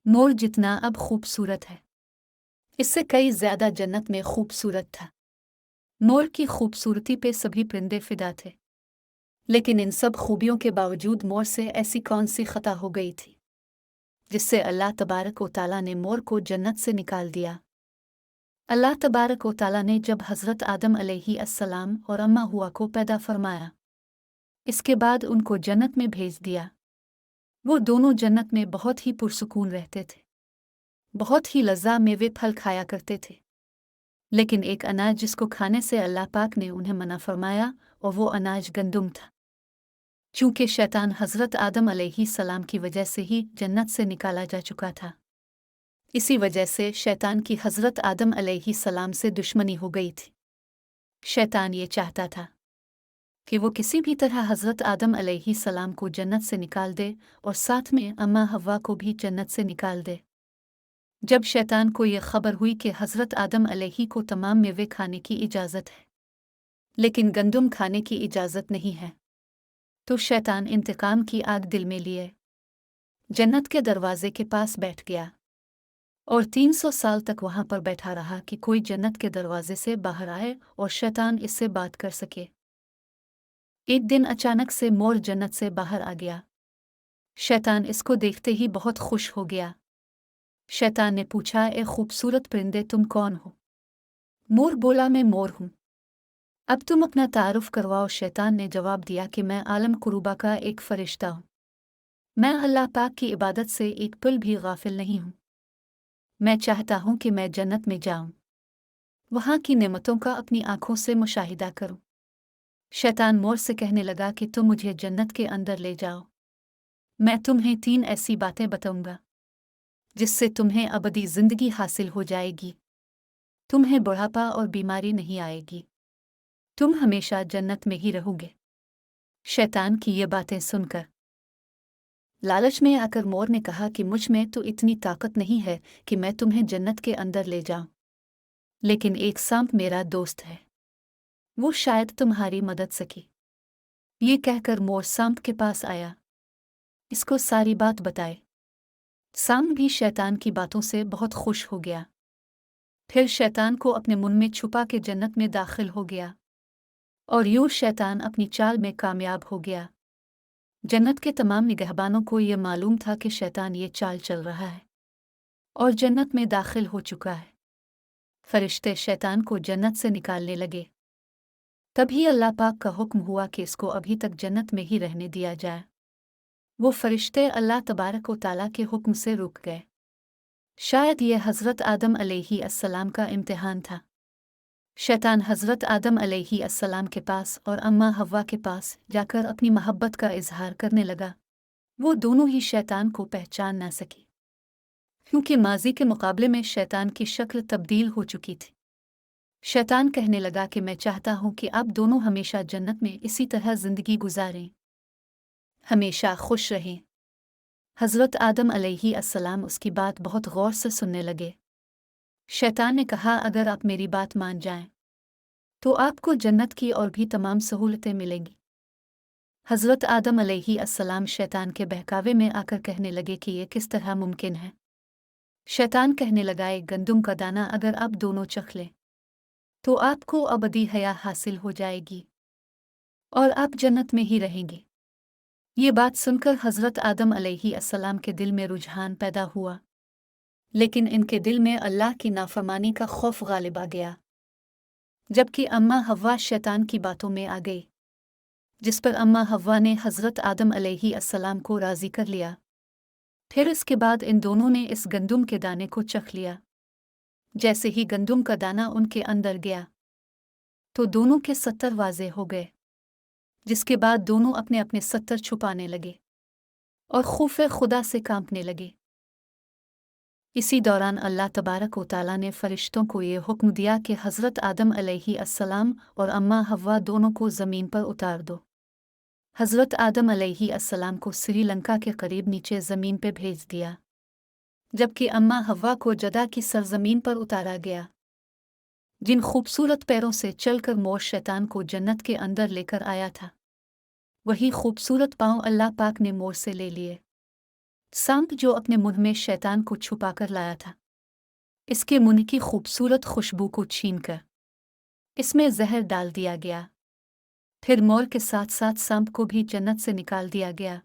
मोर जितना अब खूबसूरत है, इससे कई ज्यादा जन्नत में खूबसूरत था। मोर की खूबसूरती पे सभी परिंदे फिदा थे, लेकिन इन सब खूबियों के बावजूद मोर से ऐसी कौन सी खता हो गई थी जिससे अल्लाह तबारक व तआला ने मोर को जन्नत से निकाल दिया। अल्लाह तबारक व तआला ने जब हज़रत आदम अलैहिस्सलाम और अम्मा हुआ को पैदा फरमाया, इसके बाद उनको जन्नत में भेज दिया। वो दोनों जन्नत में बहुत ही पुरसुकून रहते थे, बहुत ही लज़्ज़ा मेवे फल खाया करते थे। लेकिन एक अनाज जिसको खाने से अल्लाह पाक ने उन्हें मना फरमाया, और वो अनाज गंदुम था। चूँकि शैतान हज़रत आदम अलैहिस्सलाम की वजह से ही जन्नत से निकाला जा चुका था, इसी वजह से शैतान की हज़रत आदम अलैहिस्सलाम से दुश्मनी हो गई थी। शैतान ये चाहता था कि वो किसी भी तरह हज़रत आदम अलैहिस्सलाम को जन्नत से निकाल दे और साथ में अम्मा हव्वा को भी जन्नत से निकाल दे। जब शैतान को ये खबर हुई कि हज़रत आदम अलैहि को तमाम मेवे खाने की इजाज़त है, लेकिन गंदुम खाने की इजाज़त नहीं है, तो शैतान इंतकाम की आग दिल में लिए जन्नत के दरवाजे के पास बैठ गया और 300 साल तक वहां पर बैठा रहा कि कोई जन्नत के दरवाजे से बाहर आए और शैतान इससे बात कर सके। एक दिन अचानक से मोर जन्नत से बाहर आ गया। शैतान इसको देखते ही बहुत खुश हो गया। शैतान ने पूछा, ए खूबसूरत परिंदे, तुम कौन हो? मोर बोला, मैं मोर हूँ। अब तुम अपना तारुफ करवाओ। शैतान ने जवाब दिया कि मैं आलम कुरूबा का एक फरिश्ता हूँ। मैं अल्लाह पाक की इबादत से एक पल भी गाफिल नहीं हूँ। मैं चाहता हूँ कि मैं जन्नत में जाऊँ, वहाँ की नेमतों का अपनी आंखों से मुशाहिदा करूँ। शैतान मोर से कहने लगा कि तुम मुझे जन्नत के अंदर ले जाओ। मैं तुम्हें 3 ऐसी बातें बताऊंगा जिससे तुम्हें अबदी जिंदगी हासिल हो जाएगी। तुम्हें बुढ़ापा और बीमारी नहीं आएगी। तुम हमेशा जन्नत में ही रहोगे। शैतान की ये बातें सुनकर लालच में आकर मोर ने कहा कि मुझ में तो इतनी ताकत नहीं है कि मैं तुम्हें जन्नत के अंदर ले जाऊं, लेकिन एक सांप मेरा दोस्त है, वो शायद तुम्हारी मदद सके। ये कहकर मोर सांप के पास आया, इसको सारी बात बताए। सांप भी शैतान की बातों से बहुत खुश हो गया। फिर शैतान को अपने मुंह में छुपा के जन्नत में दाखिल हो गया और यूं शैतान अपनी चाल में कामयाब हो गया। जन्नत के तमाम निगहबानों को ये मालूम था कि शैतान ये चाल चल रहा है और जन्नत में दाखिल हो चुका है। फरिश्ते शैतान को जन्नत से निकालने लगे। तभी अल्लाह पाक का हुक्म हुआ कि इसको अभी तक जन्नत में ही रहने दिया जाए। वो फरिश्ते अल्लाह तबारक व तआला के हुक्म से रुक गए। शायद ये हज़रत आदम अलैहिस्सलाम का इम्तिहान था। शैतान हज़रत आदम अलैहिस्सलाम के पास और अम्मा हव्वा के पास जाकर अपनी मोहब्बत का इजहार करने लगा। वो दोनों ही शैतान को पहचान ना सकी, क्योंकि माजी के मुकाबले में शैतान की शक्ल तब्दील हो चुकी थी। शैतान कहने लगा कि मैं चाहता हूँ कि आप दोनों हमेशा जन्नत में इसी तरह जिंदगी गुजारें, हमेशा खुश रहें। हज़रत आदम अलैहिस्सलाम उसकी बात बहुत गौर से सुनने लगे। शैतान ने कहा, अगर आप मेरी बात मान जाएं, तो आपको जन्नत की और भी तमाम सहूलतें मिलेंगी। हज़रत आदम अलैहिस्सलाम शैतान के बहकावे में आकर कहने लगे कि ये किस तरह मुमकिन है। शैतान कहने लगा, एक गंदुम का दाना अगर आप दोनों चख लें तो आपको अबदी हया हासिल हो जाएगी और आप जन्नत में ही रहेंगे। ये बात सुनकर हज़रत आदम अलैहिस्सलाम के दिल में रुझान पैदा हुआ, लेकिन इनके दिल में अल्लाह की नाफरमानी का खौफ गालिब आ गया। जबकि अम्मा हव्वा शैतान की बातों में आ गई, जिस पर अम्मा हव्वा ने हज़रत आदम अलैहिस्सलाम को राज़ी कर लिया। फिर इसके बाद इन दोनों ने इस गंदुम के दाने को चख लिया। जैसे ही गंदुम का दाना उनके अंदर गया तो दोनों के 70 वाज़े हो गए, जिसके बाद दोनों अपने अपने 70 छुपाने लगे और खौफ़े खुदा से कांपने लगे। इसी दौरान अल्लाह तबारक व तआला ने फरिश्तों को ये हुक्म दिया कि हज़रत आदम अलैहिस्सलाम और अम्मा हव्वा दोनों को ज़मीन पर उतार दो। हज़रत आदम अलैहिस्सलाम को श्रीलंका के करीब नीचे ज़मीन पर भेज दिया, जबकि अम्मा हव्वा को जदा की सरजमीन पर उतारा गया। जिन खूबसूरत पैरों से चलकर मोर शैतान को जन्नत के अंदर लेकर आया था, वही खूबसूरत पाँव अल्लाह पाक ने मोर से ले लिए। सांप जो अपने मुंह में शैतान को छुपाकर लाया था, इसके मुंह की खूबसूरत खुशबू को छीनकर इसमें जहर डाल दिया गया। फिर मोर के साथ साथ सांप को भी जन्नत से निकाल दिया गया।